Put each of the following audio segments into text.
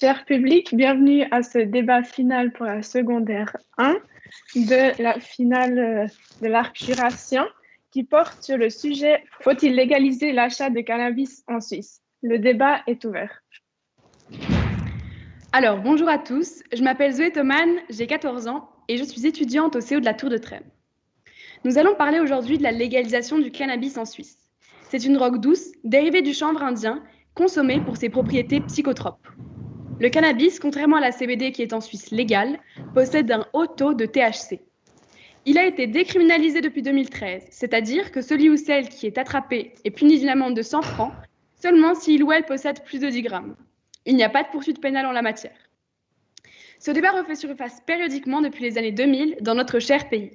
Cher public, bienvenue à ce débat final pour la secondaire 1 de la finale de l'art curation qui porte sur le sujet « Faut-il légaliser l'achat de cannabis en Suisse ?» Le débat est ouvert. Alors, bonjour à tous, je m'appelle Zoé Thoman, j'ai 14 ans et je suis étudiante au CO de la Tour de Trêve. Nous allons parler aujourd'hui de la légalisation du cannabis en Suisse. C'est une drogue douce, dérivée du chanvre indien, consommée pour ses propriétés psychotropes. Le cannabis, contrairement à la CBD qui est en Suisse légale, possède un haut taux de THC. Il a été décriminalisé depuis 2013, c'est-à-dire que celui ou celle qui est attrapé est puni d'une amende de 100 francs seulement s'il ou elle possède plus de 10 grammes. Il n'y a pas de poursuite pénale en la matière. Ce débat refait surface périodiquement depuis les années 2000 dans notre cher pays.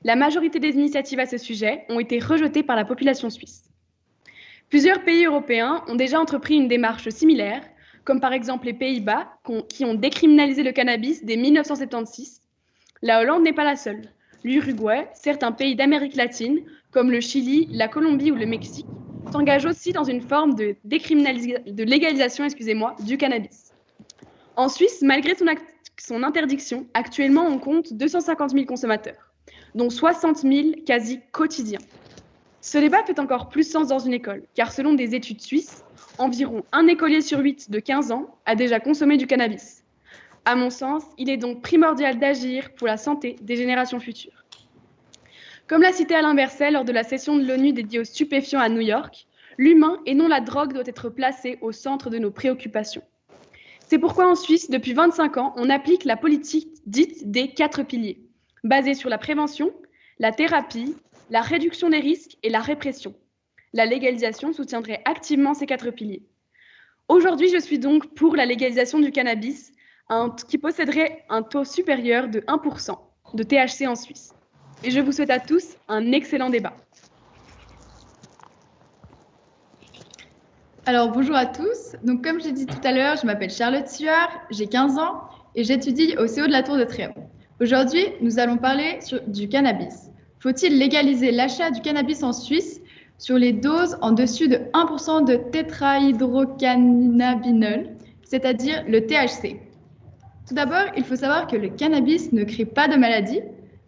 La majorité des initiatives à ce sujet ont été rejetées par la population suisse. Plusieurs pays européens ont déjà entrepris une démarche similaire, comme par exemple les Pays-Bas, qui ont décriminalisé le cannabis dès 1976. La Hollande n'est pas la seule. L'Uruguay, certains pays d'Amérique latine, comme le Chili, la Colombie ou le Mexique, s'engagent aussi dans une forme de légalisation du cannabis. En Suisse, malgré son interdiction, actuellement on compte 250 000 consommateurs, dont 60 000 quasi quotidiens. Ce débat fait encore plus sens dans une école, car selon des études suisses, environ un écolier sur 8 de 15 ans a déjà consommé du cannabis. À mon sens, il est donc primordial d'agir pour la santé des générations futures. Comme l'a cité Alain Berset lors de la session de l'ONU dédiée aux stupéfiants à New York, l'humain et non la drogue doit être placé au centre de nos préoccupations. C'est pourquoi en Suisse, depuis 25 ans, on applique la politique dite des 4 piliers, basée sur la prévention, la thérapie, la réduction des risques et la répression. La légalisation soutiendrait activement ces 4 piliers. Aujourd'hui, je suis donc pour la légalisation du cannabis, qui posséderait un taux supérieur de 1% de THC en Suisse. Et je vous souhaite à tous un excellent débat. Alors bonjour à tous, donc comme j'ai dit tout à l'heure, je m'appelle Charlotte Suard, j'ai 15 ans et j'étudie au CO de la Tour de Trêve. Aujourd'hui, nous allons parler du cannabis. Faut-il légaliser l'achat du cannabis en Suisse sur les doses en dessus de 1% de tétrahydrocannabinol, c'est-à-dire le THC? Tout d'abord, il faut savoir que le cannabis ne crée pas de maladies,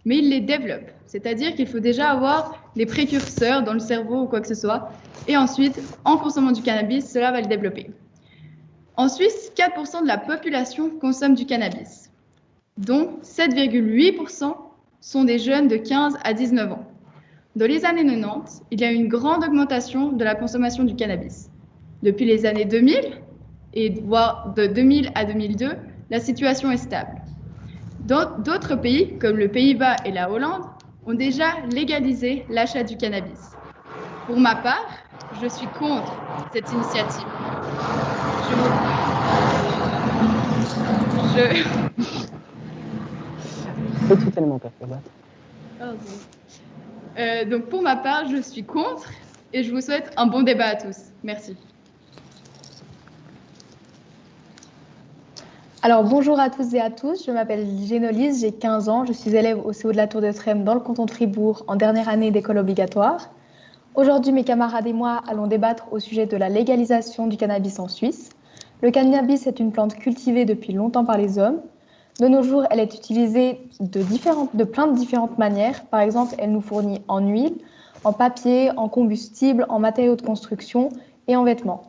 mais il les développe. C'est-à-dire qu'il faut déjà avoir les précurseurs dans le cerveau ou quoi que ce soit. Et ensuite, en consommant du cannabis, cela va le développer. En Suisse, 4% de la population consomme du cannabis, dont 7,8% sont des jeunes de 15 à 19 ans. Dans les années 90, il y a eu une grande augmentation de la consommation du cannabis. Depuis les années 2000, et voire de 2000 à 2002, la situation est stable. D'autres pays, comme le Pays-Bas et la Hollande, ont déjà légalisé l'achat du cannabis. Pour ma part, je suis contre cette initiative. C'est totalement perturbateur. Donc pour ma part, je suis contre et je vous souhaite un bon débat à tous. Merci. Alors bonjour à tous et à tous, je m'appelle Génolise, j'ai 15 ans, je suis élève au CO de la Tour de Trêve dans le canton de Fribourg en dernière année d'école obligatoire. Aujourd'hui, mes camarades et moi allons débattre au sujet de la légalisation du cannabis en Suisse. Le cannabis est une plante cultivée depuis longtemps par les hommes. De nos jours, elle est utilisée de plein de différentes manières. Par exemple, elle nous fournit en huile, en papier, en combustible, en matériaux de construction et en vêtements.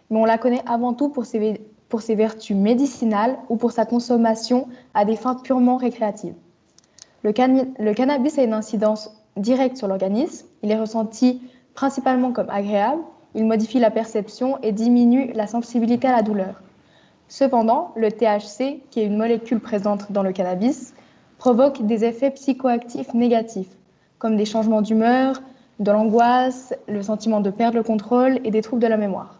Mais on la connaît avant tout pour ses vertus médicinales ou pour sa consommation à des fins purement récréatives. Le cannabis a une incidence directe sur l'organisme. Il est ressenti principalement comme agréable. Il modifie la perception et diminue la sensibilité à la douleur. Cependant, le THC, qui est une molécule présente dans le cannabis, provoque des effets psychoactifs négatifs, comme des changements d'humeur, de l'angoisse, le sentiment de perdre le contrôle et des troubles de la mémoire.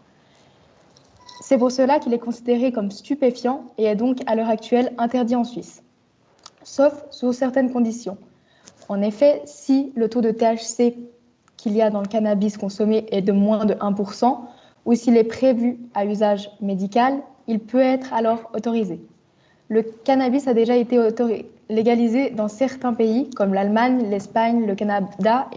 C'est pour cela qu'il est considéré comme stupéfiant et est donc à l'heure actuelle interdit en Suisse, sauf sous certaines conditions. En effet, si le taux de THC qu'il y a dans le cannabis consommé est de moins de 1%, ou s'il est prévu à usage médical, il peut être alors autorisé. Le cannabis a déjà été légalisé dans certains pays comme l'Allemagne, l'Espagne, le Canada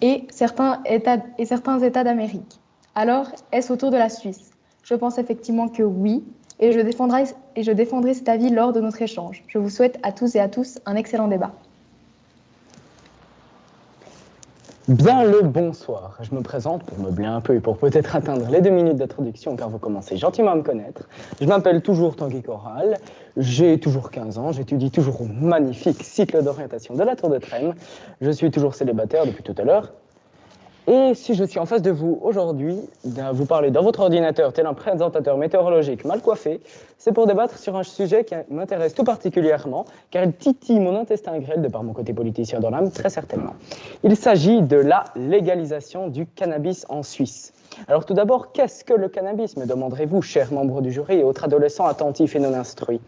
et certains États d'Amérique. Alors, est-ce au tour de la Suisse? Je pense effectivement que oui. et je défendrai cet avis lors de notre échange. Je vous souhaite à tous et à tous un excellent débat. Bien le bonsoir. Je me présente pour meubler un peu et pour peut-être atteindre les 2 minutes d'introduction car vous commencez gentiment à me connaître. Je m'appelle toujours Tanguy Corral, j'ai toujours 15 ans, j'étudie toujours au magnifique cycle d'orientation de la Tour de Trême. Je suis toujours célibataire depuis tout à l'heure. Et si je suis en face de vous aujourd'hui, vous parler dans votre ordinateur tel un présentateur météorologique mal coiffé, c'est pour débattre sur un sujet qui m'intéresse tout particulièrement, car il titille mon intestin grêle de par mon côté politicien dans l'âme, très certainement. Il s'agit de la légalisation du cannabis en Suisse. Alors tout d'abord, qu'est-ce que le cannabis, me demanderez-vous, chers membres du jury et autres adolescents attentifs et non instruits?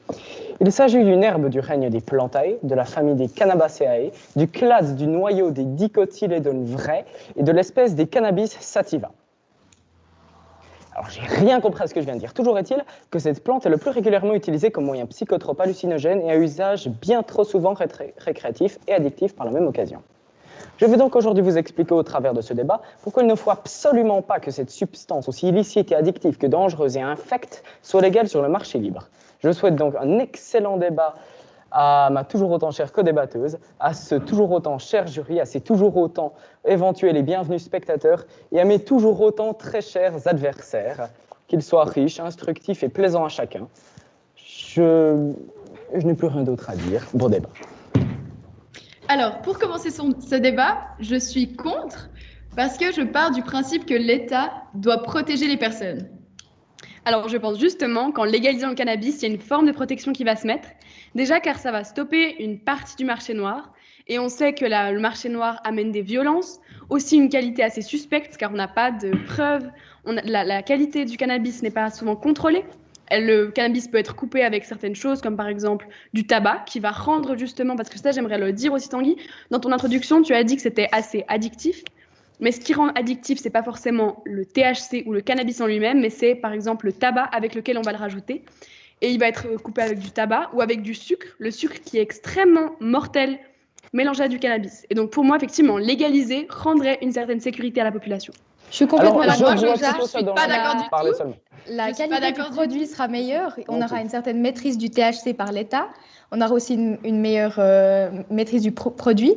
Il s'agit d'une herbe du règne des Plantae, de la famille des Cannabaceae, du clade du noyau des dicotylédones vrais et de l'espèce des Cannabis sativa. Alors j'ai rien compris à ce que je viens de dire. Toujours est-il que cette plante est le plus régulièrement utilisée comme moyen psychotrope hallucinogène et à usage bien trop souvent récréatif et addictif par la même occasion. Je vais donc aujourd'hui vous expliquer au travers de ce débat pourquoi il ne faut absolument pas que cette substance aussi illicite et addictive que dangereuse et infecte soit légale sur le marché libre. Je souhaite donc un excellent débat à ma toujours autant chère co-débatteuse, à ce toujours autant cher jury, à ces toujours autant éventuels et bienvenus spectateurs et à mes toujours autant très chers adversaires, qu'ils soient riches, instructifs et plaisants à chacun. Je n'ai plus rien d'autre à dire. Bon débat. Alors, pour commencer ce débat, je suis contre parce que je pars du principe que l'État doit protéger les personnes. Alors, je pense justement qu'en légalisant le cannabis, il y a une forme de protection qui va se mettre. Déjà, car ça va stopper une partie du marché noir. Et on sait que le marché noir amène des violences, aussi une qualité assez suspecte, car on n'a pas de preuves. La qualité du cannabis n'est pas souvent contrôlée. Le cannabis peut être coupé avec certaines choses, comme par exemple du tabac, qui va rendre justement, parce que ça, j'aimerais le dire aussi, Tanguy, dans ton introduction, tu as dit que c'était assez addictif. Mais ce qui rend addictif, ce n'est pas forcément le THC ou le cannabis en lui-même, mais c'est par exemple le tabac avec lequel on va le rajouter. Et il va être coupé avec du tabac ou avec du sucre, le sucre qui est extrêmement mortel, mélangé à du cannabis. Et donc pour moi, effectivement, légaliser rendrait une certaine sécurité à la population. Je suis complètement d'accord. Je ne suis pas d'accord du tout. La qualité du produit sera meilleure. On aura une certaine maîtrise du THC par l'État. On aura aussi une meilleure maîtrise du produit,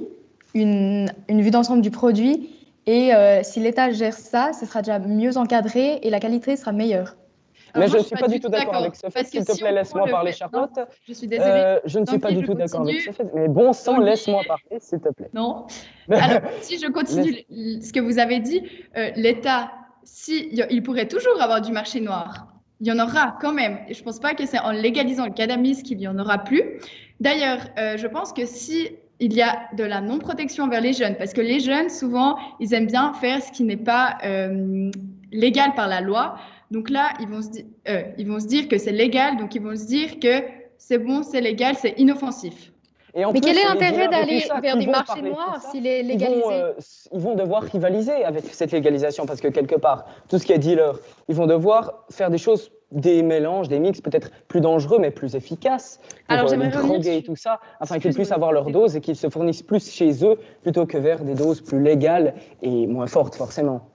une vue d'ensemble du produit. Et si l'État gère ça, ce sera déjà mieux encadré et la qualité sera meilleure. Mais je ne suis pas du tout d'accord avec ce fait. S'il te plaît, laisse-moi parler, Charlotte. Non, je suis désolée. Je ne suis pas du tout d'accord avec ce fait. Mais bon sang, laisse-moi parler, s'il te plaît. Non. Alors, si je continue ce que vous avez dit, l'État, il pourrait toujours avoir du marché noir. Il y en aura quand même. Et je ne pense pas que c'est en légalisant le cannabis qu'il n'y en aura plus. D'ailleurs, je pense que si il y a de la non-protection envers les jeunes, parce que les jeunes, souvent, ils aiment bien faire ce qui n'est pas légal par la loi. Donc là, ils vont se dire que c'est légal, donc ils vont se dire que c'est bon, c'est légal, c'est inoffensif. Mais quel est l'intérêt d'aller vers des marchés noirs s'il est légalisé? Ils vont devoir rivaliser avec cette légalisation parce que quelque part, tout ce qui est dealer, ils vont devoir faire des choses, des mélanges, des mix peut-être plus dangereux mais plus efficaces pour les droguer et tout ça, afin qu'ils puissent avoir leur dose et qu'ils se fournissent plus chez eux plutôt que vers des doses plus légales et moins fortes forcément.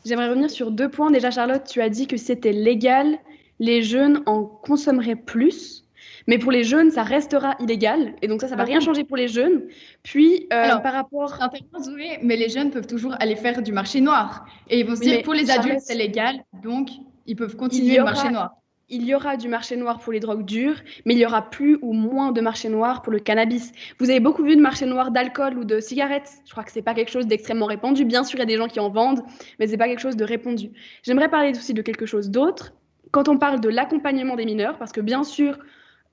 J'aimerais revenir sur 2 points. Déjà, Charlotte, tu as dit que c'était légal, les jeunes en consommeraient plus. Mais pour les jeunes, ça restera illégal. Et donc ça ne va rien changer pour les jeunes. Puis, alors, par rapport... Mais les jeunes peuvent toujours aller faire du marché noir. Et ils vont se dire, pour les adultes, c'est légal. Donc, ils peuvent continuer le marché noir. Il y aura du marché noir pour les drogues dures, mais il y aura plus ou moins de marché noir pour le cannabis. Vous avez beaucoup vu de marché noir d'alcool ou de cigarettes. Je crois que c'est pas quelque chose d'extrêmement répandu. Bien sûr, il y a des gens qui en vendent, mais c'est pas quelque chose de répandu. J'aimerais parler aussi de quelque chose d'autre. Quand on parle de l'accompagnement des mineurs, parce que bien sûr,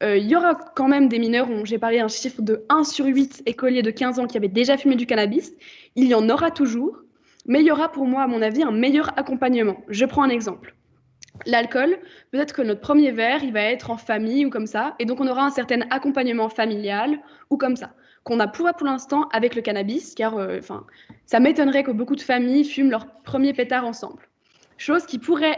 il y aura quand même des mineurs, j'ai parlé d'un chiffre de 1 sur 8 écoliers de 15 ans qui avaient déjà fumé du cannabis. Il y en aura toujours, mais il y aura pour moi, à mon avis, un meilleur accompagnement. Je prends un exemple. L'alcool, peut-être que notre premier verre, il va être en famille ou comme ça, et donc on aura un certain accompagnement familial ou comme ça, qu'on a pour l'instant avec le cannabis, car ça m'étonnerait que beaucoup de familles fument leur premier pétard ensemble. Chose qui pourrait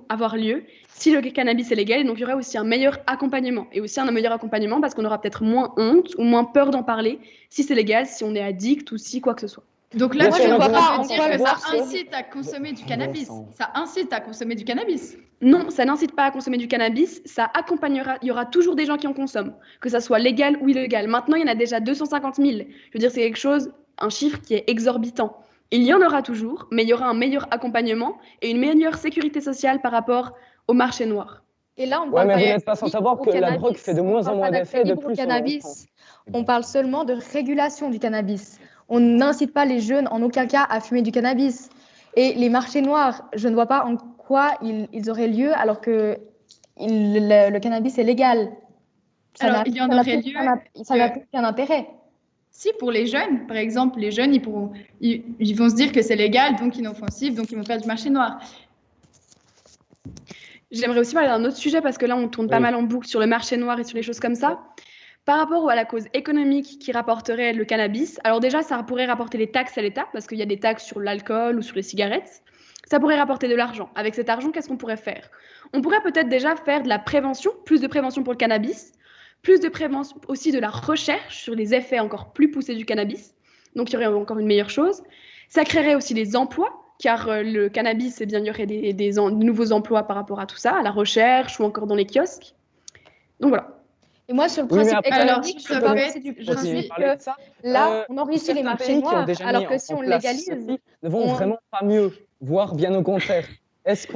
avoir lieu si le cannabis est légal, et donc il y aurait aussi un meilleur accompagnement, et aussi un meilleur accompagnement parce qu'on aura peut-être moins honte ou moins peur d'en parler si c'est légal, si on est addict ou si quoi que ce soit. Donc là, Bien moi, sûr, je ne vois on pas en peut quoi savoir ça que- incite à consommer du cannabis. Intéressant. Ça incite à consommer du cannabis. Non, ça n'incite pas à consommer du cannabis, ça accompagnera, il y aura toujours des gens qui en consomment, que ça soit légal ou illégal. Maintenant, il y en a déjà 250 000. Je veux dire, c'est quelque chose, un chiffre qui est exorbitant. Il y en aura toujours, mais il y aura un meilleur accompagnement et une meilleure sécurité sociale par rapport au marché noir. Et là, on Ouais, parle mais pas vous d'accès n'êtes pas sans libre savoir au que la cannabis. drogue fait de On moins parle en pas moins d'accès d'effets et de libre au plus on en cannabis. prend. On parle seulement de régulation du cannabis. On n'incite pas les jeunes en aucun cas à fumer du cannabis. Et les marchés noirs, je ne vois pas en quoi ils auraient lieu alors que le cannabis est légal. Alors, il y en aurait lieu Ça n'a plus aucun intérêt. Si pour les jeunes, par exemple, les jeunes, ils vont se dire que c'est légal, donc inoffensif, donc ils vont faire du marché noir. J'aimerais aussi parler d'un autre sujet parce que là, on tourne pas Oui. mal en boucle sur le marché noir et sur les choses comme ça. Par rapport à la cause économique qui rapporterait le cannabis, alors déjà, ça pourrait rapporter des taxes à l'État parce qu'il y a des taxes sur l'alcool ou sur les cigarettes. Ça pourrait rapporter de l'argent. Avec cet argent, qu'est-ce qu'on pourrait faire? On pourrait peut-être déjà faire de la prévention, plus de prévention pour le cannabis, plus de prévention aussi de la recherche sur les effets encore plus poussés du cannabis. Donc, il y aurait encore une meilleure chose. Ça créerait aussi des emplois, car le cannabis, eh bien, il y aurait de nouveaux emplois par rapport à tout ça, à la recherche ou encore dans les kiosques. Donc voilà. Et moi, sur le Oui, mais principe après, économique, alors, je pars aussi du je principe suis- que là, on enrichit les marchés noirs, alors que si on légalise, ne vont vraiment pas mieux, voire bien au contraire. Est-ce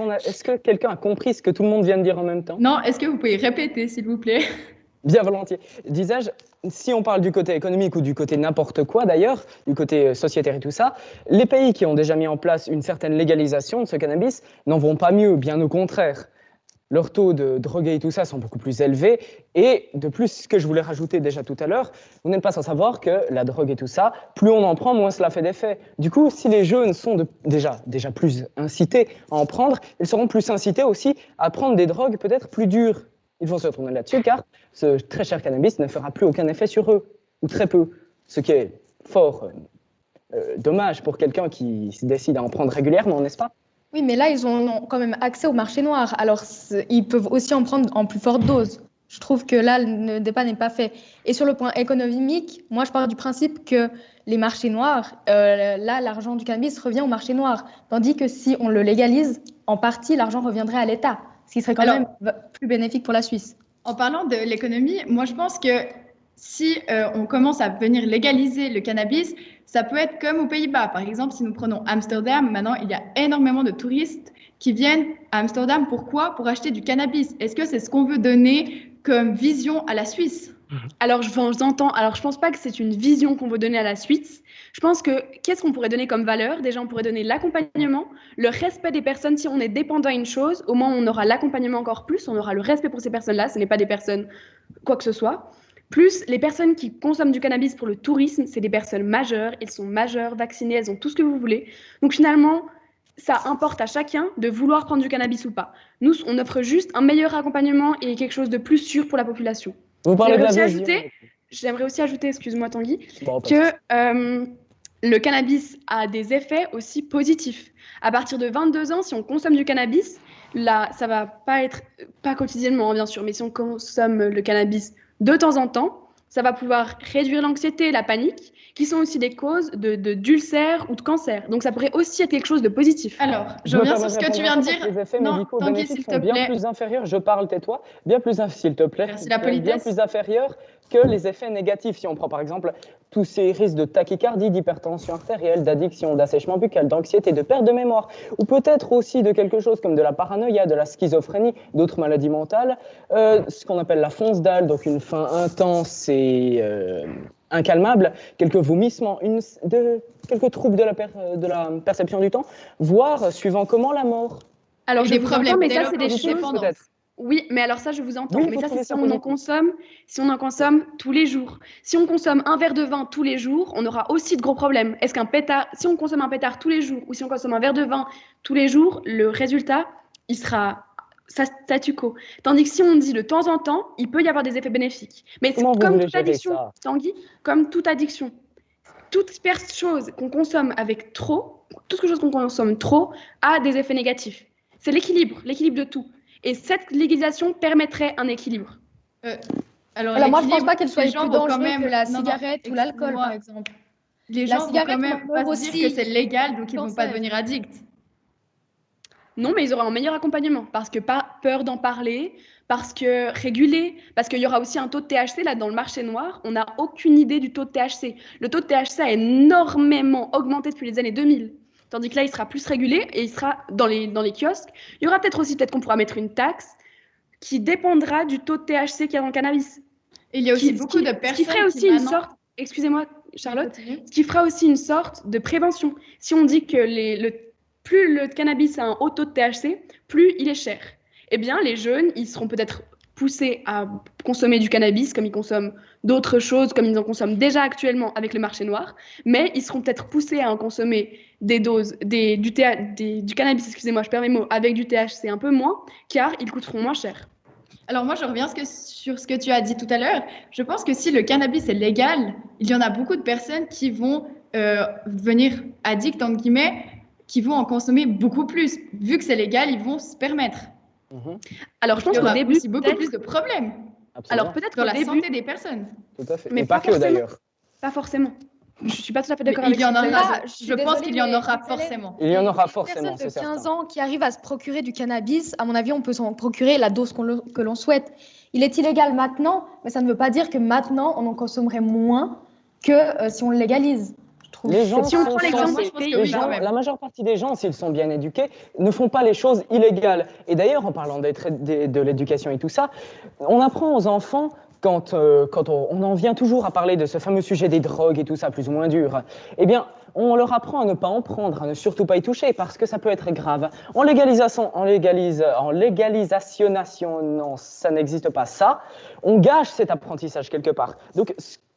que quelqu'un a compris ce que tout le monde vient de dire en même temps? Non, est-ce que vous pouvez répéter, s'il vous plaît? Bien volontiers. Disais-je, si on parle du côté économique ou du côté n'importe quoi d'ailleurs, du côté sociétaire et tout ça, les pays qui ont déjà mis en place une certaine légalisation de ce cannabis n'en vont pas mieux, bien au contraire. Leurs taux de drogués et tout ça sont beaucoup plus élevés. Et de plus, ce que je voulais rajouter déjà tout à l'heure, vous n'êtes pas sans savoir que la drogue et tout ça, plus on en prend, moins cela fait d'effet. Du coup, si les jeunes sont déjà plus incités à en prendre, ils seront plus incités aussi à prendre des drogues peut-être plus dures. Ils vont se retourner là-dessus car ce très cher cannabis ne fera plus aucun effet sur eux, ou très peu. Ce qui est fort dommage pour quelqu'un qui se décide à en prendre régulièrement, n'est-ce pas? oui, mais là, ils ont quand même accès au marché noir. Alors, ils peuvent aussi en prendre en plus forte dose. Je trouve que là, le débat n'est pas fait. Et sur le point économique, moi, je pars du principe que les marchés noirs, là, l'argent du cannabis revient au marché noir. Tandis que si on le légalise, en partie, l'argent reviendrait à l'État, ce qui serait quand même plus bénéfique pour la Suisse. En parlant de l'économie, moi, je pense que si on commence à venir légaliser le cannabis, ça peut être comme aux Pays-Bas. Par exemple, si nous prenons Amsterdam, maintenant, il y a énormément de touristes qui viennent à Amsterdam. Pourquoi? Pour acheter du cannabis. Est-ce que c'est ce qu'on veut donner comme vision à la Suisse? Alors, j'entends. Alors, je pense pas que c'est une vision qu'on veut donner à la Suisse. Je pense que qu'est-ce qu'on pourrait donner comme valeur? Déjà, on pourrait donner l'accompagnement, le respect des personnes. Si on est dépendant à une chose, au moins, on aura l'accompagnement encore plus. On aura le respect pour ces personnes-là. Ce n'est pas des personnes quoi que ce soit. Plus, les personnes qui consomment du cannabis pour le tourisme, c'est des personnes majeures. Elles sont majeures, vaccinées, elles ont tout ce que vous voulez. Donc, finalement, ça importe à chacun de vouloir prendre du cannabis ou pas. Nous, on offre juste un meilleur accompagnement et quelque chose de plus sûr pour la population. Vous parlez de la vision. J'aimerais aussi ajouter, excuse-moi Tanguy, Bon, que le cannabis a des effets aussi positifs. À partir de 22 ans, si on consomme du cannabis, là, ça va pas être, pas quotidiennement bien sûr, mais si on consomme le cannabis de temps en temps, ça va pouvoir réduire l'anxiété, la panique, qui sont aussi des causes d'ulcères ou de cancer. Donc ça pourrait aussi être quelque chose de positif. Alors, je reviens sur ce que tu viens de dire. Les effets Non, médicaux Tanguy, bénéfiques s'il sont te bien plaît. plus inférieurs, je parle, tais-toi, s'il te plaît, Merci la bien politesse. plus inférieurs que les effets négatifs. Si on prend par exemple tous ces risques de tachycardie, d'hypertension artérielle, d'addiction, d'assèchement buccal, d'anxiété, de perte de mémoire, ou peut-être aussi de quelque chose comme de la paranoïa, de la schizophrénie, d'autres maladies mentales, ce qu'on appelle la fonce dalle, donc une faim intense et incalmable, quelques vomissements, quelques troubles de la perception du temps, voire, suivant comment, la mort. Alors, Et je des vous problèmes entends, mais ça, c'est des d'éloquence, choses... peut-être. Oui, mais alors ça, je vous entends. Oui, mais vous ça, trouvez c'est si ça on en positif. consomme tous les jours. Si on consomme un verre de vin tous les jours, on aura aussi de gros problèmes. Est-ce qu'un pétard, si on consomme un pétard tous les jours ou si on consomme un verre de vin tous les jours, le résultat, il sera statu quo. Tandis que si on dit de temps en temps, il peut y avoir des effets bénéfiques. Mais c'est Comment vous comme voulez toute gérer addiction, ça? Tanguy, comme toute addiction. Toute chose qu'on consomme avec trop, toute chose qu'on consomme trop a des effets négatifs. C'est l'équilibre de tout. Et cette légalisation permettrait un équilibre. Alors, Alors moi, je ne pense l'équilibre, pas qu'elle soit les gens plus vont quand dangereuse même- que la Non, non, cigarette ou l'alcool, excuse-moi. par exemple. Les La gens vont cigarette, quand même on pas meurt se dire aussi que c'est légal, donc ils vont pas cancer. devenir addicts. Non, mais ils auront un meilleur accompagnement parce que pas peur d'en parler, parce que régulé, parce qu'il y aura aussi un taux de THC là dans le marché noir. On n'a aucune idée du taux de THC. Le taux de THC a énormément augmenté depuis les années 2000. Tandis que là, il sera plus régulé et il sera dans les kiosques. Il y aura peut-être qu'on pourra mettre une taxe qui dépendra du taux de THC qu'il y a dans le cannabis. Et il y a aussi Ce beaucoup de qui personnes ferait aussi qui une maintenant... sorte, excusez-moi Charlotte, Continue. ce qui fera aussi une sorte de prévention. Si on dit que plus le cannabis a un haut taux de THC, plus il est cher. Eh bien, les jeunes, ils seront peut-être poussés à consommer du cannabis comme ils consomment d'autres choses, comme ils en consomment déjà actuellement avec le marché noir, mais ils seront peut-être poussés à en consommer des doses, du cannabis, excusez-moi, je perds mes mots, avec du THC un peu moins, car ils coûteront moins cher. Alors moi, je reviens sur ce que tu as dit tout à l'heure. Je pense que si le cannabis est légal, il y en a beaucoup de personnes qui vont devenir addicts, entre guillemets, qui vont en consommer beaucoup plus. Vu que c'est légal, ils vont se permettre. Alors, je pense Il y qu'au aura début, aussi beaucoup plus de problèmes alors peut-être dans qu'au la début, santé des personnes. Tout à fait. Mais Mais pas pas que forcément. d'ailleurs. Pas forcément. Je suis pas tout à fait Mais d'accord il avec y en ce que tu as aura. dit. Je pense qu'il y en aura forcément. Il y en aura Une forcément, personne c'est de 15 certain. ans qui arrive à se procurer du cannabis, à mon avis, on peut s'en procurer la dose que l'on souhaite. Il est illégal maintenant, mais ça ne veut pas dire que maintenant, on en consommerait moins que si on le légalise. Je trouve. Les gens Si on sont prend l'exemple moi, des je pense que pays, oui, les gens, quand même. la majeure partie des gens, s'ils sont bien éduqués, ne font pas les choses illégales. Et d'ailleurs, en parlant de l'éducation et tout ça, on apprend aux enfants, quand on en vient toujours à parler de ce fameux sujet des drogues et tout ça, plus ou moins dur, eh bien, on leur apprend à ne pas en prendre, à ne surtout pas y toucher, parce que ça peut être grave. En légalisation, non, ça n'existe pas. Ça, on gâche cet apprentissage quelque part. Donc,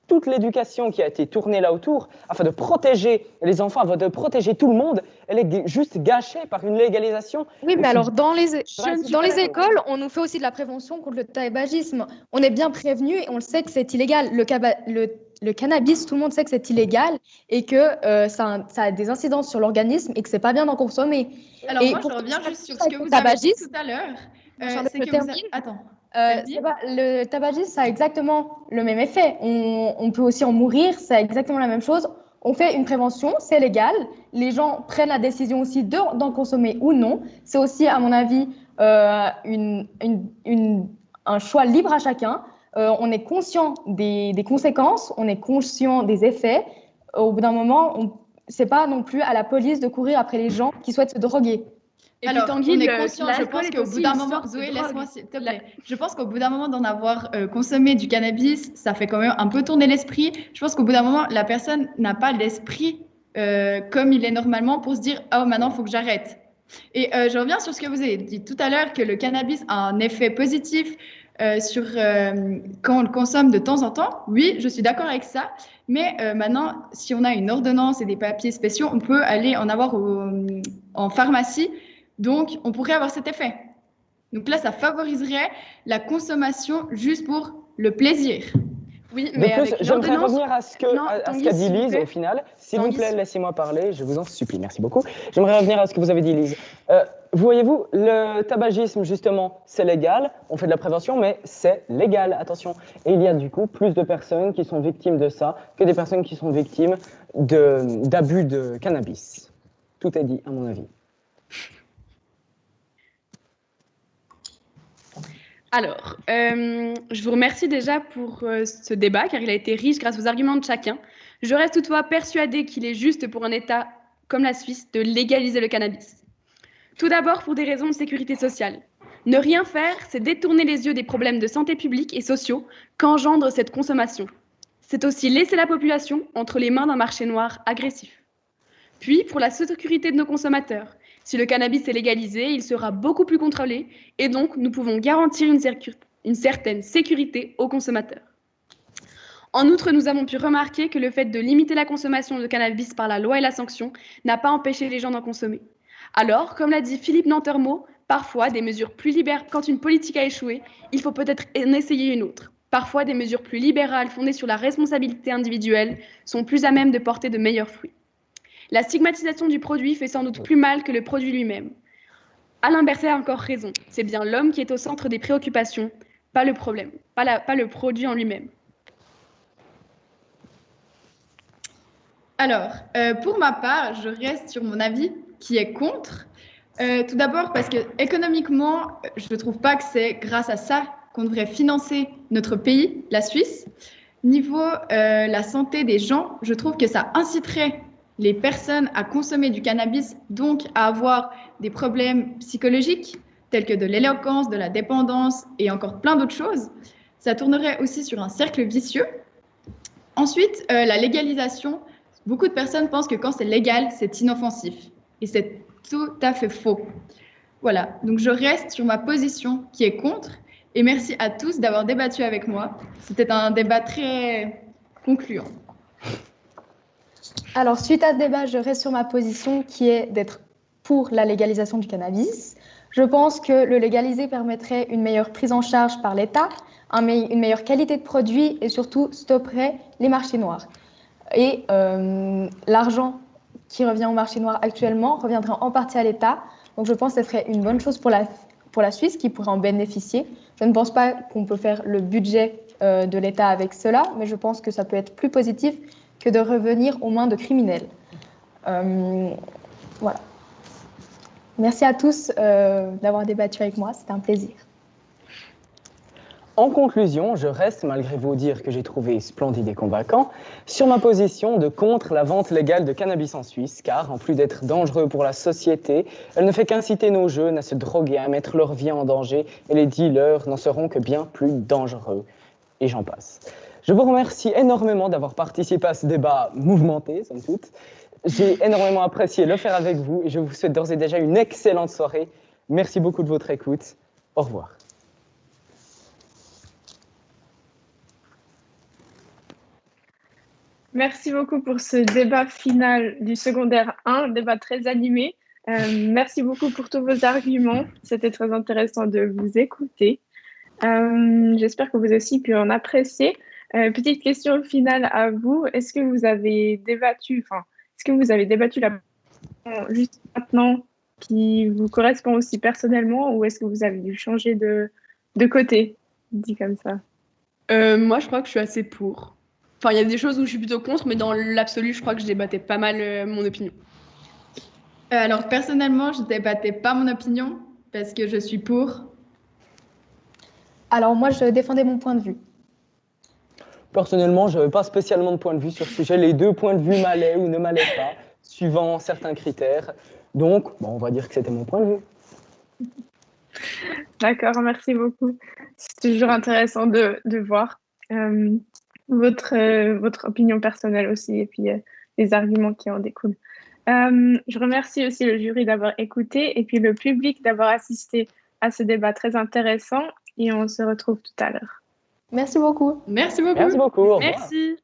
toute l'éducation qui a été tournée là autour, afin de protéger les enfants, afin de protéger tout le monde, elle est juste gâchée par une légalisation. Oui, mais alors dans les d'accord. écoles, on nous fait aussi de la prévention contre le tabagisme. On est bien prévenu et on le sait que c'est illégal. Le cannabis, tout le monde sait que c'est illégal et que ça a des incidences sur l'organisme et que c'est pas bien d'en consommer. Alors Et moi, je pour reviens tout juste sur ça ce que avec vous le avez dit tabagisme, tout à l'heure. Charlotte, C'est je que termine. Attends. Vas-y. Le tabagisme, ça a exactement le même effet. On peut aussi en mourir, c'est exactement la même chose. On fait une prévention, c'est légal. Les gens prennent la décision aussi d'en consommer ou non. C'est aussi, à mon avis, un choix libre à chacun. On est conscient des conséquences, on est conscient des effets. Au bout d'un moment, c'est pas non plus à la police de courir après les gens qui souhaitent se droguer. Et Alors, puis Tanguy, on est conscient, je l'alcool pense est qu'au aussi bout d'un une moment, sorte de Zoé, drogue. laisse-moi s'il te plaît. Je pense qu'au bout d'un moment d'en avoir consommé du cannabis, ça fait quand même un peu tourner l'esprit. Je pense qu'au bout d'un moment, la personne n'a pas l'esprit comme il est normalement pour se dire « Oh, maintenant, il faut que j'arrête ». Et je reviens sur ce que vous avez dit tout à l'heure, que le cannabis a un effet positif quand on le consomme de temps en temps. Oui, je suis d'accord avec ça. Mais maintenant, si on a une ordonnance et des papiers spéciaux, on peut aller en avoir en pharmacie. Donc, on pourrait avoir cet effet. Donc là, ça favoriserait la consommation juste pour le plaisir. Oui, De mais plus, avec j'aimerais l'ordonnance... revenir à ce qu'a dit Lise au final. S'il vous plaît, laissez-moi parler, je vous en supplie, merci beaucoup. J'aimerais revenir à ce que vous avez dit, Lise. Voyez-vous, le tabagisme, justement, c'est légal, on fait de la prévention, mais c'est légal, attention. Et il y a du coup plus de personnes qui sont victimes de ça que des personnes qui sont victimes d'abus de cannabis. Tout est dit, à mon avis. Alors, je vous remercie déjà pour ce débat, car il a été riche grâce aux arguments de chacun. Je reste toutefois persuadée qu'il est juste pour un État comme la Suisse de légaliser le cannabis. Tout d'abord pour des raisons de sécurité sociale. Ne rien faire, c'est détourner les yeux des problèmes de santé publique et sociaux qu'engendre cette consommation. C'est aussi laisser la population entre les mains d'un marché noir agressif. Puis, pour la sécurité de nos consommateurs, si le cannabis est légalisé, il sera beaucoup plus contrôlé et donc nous pouvons garantir une certaine sécurité aux consommateurs. En outre, nous avons pu remarquer que le fait de limiter la consommation de cannabis par la loi et la sanction n'a pas empêché les gens d'en consommer. Alors, comme l'a dit Philippe Nantermo, parfois des mesures plus libérales, quand une politique a échoué, il faut peut-être en essayer une autre. Parfois, des mesures plus libérales fondées sur la responsabilité individuelle sont plus à même de porter de meilleurs fruits. La stigmatisation du produit fait sans doute plus mal que le produit lui-même. Alain Berset a encore raison, c'est bien l'homme qui est au centre des préoccupations, pas le problème, pas le produit en lui-même. Alors, pour ma part, je reste sur mon avis qui est contre. Tout d'abord parce que économiquement, je ne trouve pas que c'est grâce à ça qu'on devrait financer notre pays, la Suisse. Niveau la santé des gens, je trouve que ça inciterait les personnes à consommer du cannabis, donc à avoir des problèmes psychologiques tels que de l'éloquence, de la dépendance et encore plein d'autres choses. Ça tournerait aussi sur un cercle vicieux. Ensuite, la légalisation. Beaucoup de personnes pensent que quand c'est légal, c'est inoffensif. Et c'est tout à fait faux. Voilà, donc je reste sur ma position qui est contre. Et merci à tous d'avoir débattu avec moi. C'était un débat très concluant. Alors, suite à ce débat, je reste sur ma position qui est d'être pour la légalisation du cannabis. Je pense que le légaliser permettrait une meilleure prise en charge par l'État, une meilleure qualité de produit et surtout stopperait les marchés noirs. Et l'argent qui revient au marché noir actuellement reviendrait en partie à l'État. Donc je pense que ce serait une bonne chose pour la Suisse qui pourrait en bénéficier. Je ne pense pas qu'on peut faire le budget de l'État avec cela, mais je pense que ça peut être plus positif que de revenir aux mains de criminels. Voilà. Merci à tous d'avoir débattu avec moi, c'était un plaisir. En conclusion, je reste, malgré vos dires que j'ai trouvés splendides et convaincants, sur ma position de contre la vente légale de cannabis en Suisse, car en plus d'être dangereux pour la société, elle ne fait qu'inciter nos jeunes à se droguer, à mettre leur vie en danger, et les dealers n'en seront que bien plus dangereux. Et j'en passe. Je vous remercie énormément d'avoir participé à ce débat mouvementé, somme toute. J'ai énormément apprécié le faire avec vous, et je vous souhaite d'ores et déjà une excellente soirée. Merci beaucoup de votre écoute. Au revoir. Merci beaucoup pour ce débat final du secondaire 1, débat très animé. Merci beaucoup pour tous vos arguments. C'était très intéressant de vous écouter. J'espère que vous aussi pu en apprécier. Petite question finale à vous. Est-ce que vous avez débattu la juste maintenant qui vous correspond aussi personnellement ou est-ce que vous avez dû changer de côté, dit comme ça? Moi, je crois que je suis assez pour. Enfin, il y a des choses où je suis plutôt contre, mais dans l'absolu, je crois que je débattais pas mal mon opinion. Alors, personnellement, je ne débattais pas mon opinion parce que je suis pour. Alors, moi, je défendais mon point de vue. Personnellement, je n'avais pas spécialement de point de vue sur ce sujet. Les deux points de vue m'allaient ou ne m'allaient pas, suivant certains critères. Donc, on va dire que c'était mon point de vue. D'accord, merci beaucoup. C'est toujours intéressant de voir votre opinion personnelle aussi et puis les arguments qui en découlent. Je remercie aussi le jury d'avoir écouté et puis le public d'avoir assisté à ce débat très intéressant et on se retrouve tout à l'heure. Merci beaucoup. Merci beaucoup. Merci beaucoup. Au revoir. Merci.